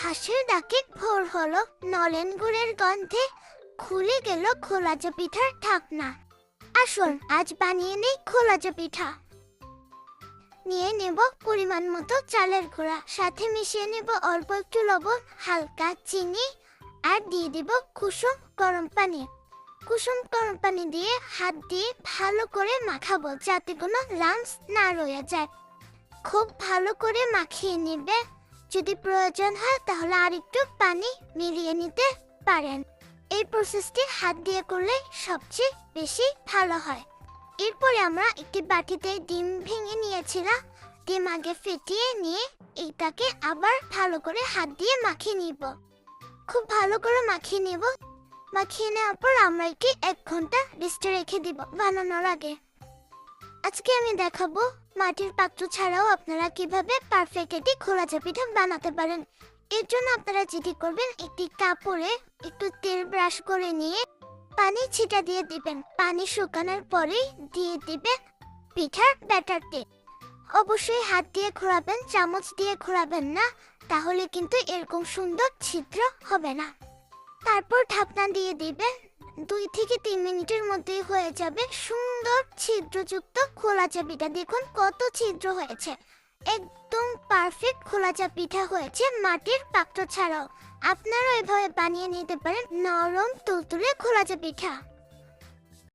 হাঁসের ডাকে ভোর হলো, নলেন গুড়ের গন্ধে খুলে গেল খোলাজা পিঠার ঢাকনা। আসুন আজ বানিয়ে নেই খোলাজা পিঠা। নিয়ে নেব পরিমাণ মতো চালের গুঁড়া, সাথে মিশিয়ে নেব অল্প একটু লবণ, হালকা চিনি, আর দিয়ে দিব কুসুম গরম পানি। কুসুম গরম পানি দিয়ে হাত দিয়ে ভালো করে মাখাবো, যাতে কোনো লাম্পস না রয়ে যায়। খুব ভালো করে মাখিয়ে নেবে। যদি প্রয়োজন হয় তাহলে আর একটু পানি মিলিয়ে নিতে পারেন। এই প্রসেসটি হাত দিয়ে করলে সবচেয়ে বেশি ভালো হয়। এরপরে আমরা একটি বাটিতে ডিম ভেঙে নিয়েছিলাম। ডিম আগে ফেটিয়ে নিয়ে এইটাকে আবার ভালো করে হাত দিয়ে মাখিয়ে নিব। খুব ভালো করে মাখিয়ে নিব। মাখিয়ে নেওয়ার পর আমরা একে 1 ঘন্টা রেস্টে রেখে দিব বানানোর আগে। আজকে আমি দেখাবো মাটির পাত্র ছাড়াও আপনারা কিভাবে পারফেক্ট একটি খোলাজা পিঠা বানাতে পারেন। এর জন্য আপনারা যেটি করবেন, একটি কাপড়ে একটু তেল ব্রাশ করে নিয়ে পানি ছিটা দিয়ে দিবেন। পানি শুকানোর পরেই দিয়ে দিবেন পিঠার ব্যাটারটি। অবশ্যই হাত দিয়ে ঘোরাবেন, চামচ দিয়ে ঘোরাবেন না, তাহলে কিন্তু এরকম সুন্দর ছিদ্র হবে না। তারপর ঢাকনা দিয়ে দিবেন। 2 থেকে 3 মিনিটের মধ্যেই হয়ে যাবে সুন্দর ছিদ্রযুক্ত খোলাজা পিঠা। দেখুন কত ছিদ্র হয়েছে, একদম পারফেক্ট খোলাজা পিঠা হয়েছে মাটির পাত্র ছাড়াও। আপনারা এভাবে বানিয়ে নিতে পারেন নরম তুলতুলে খোলাজা পিঠা।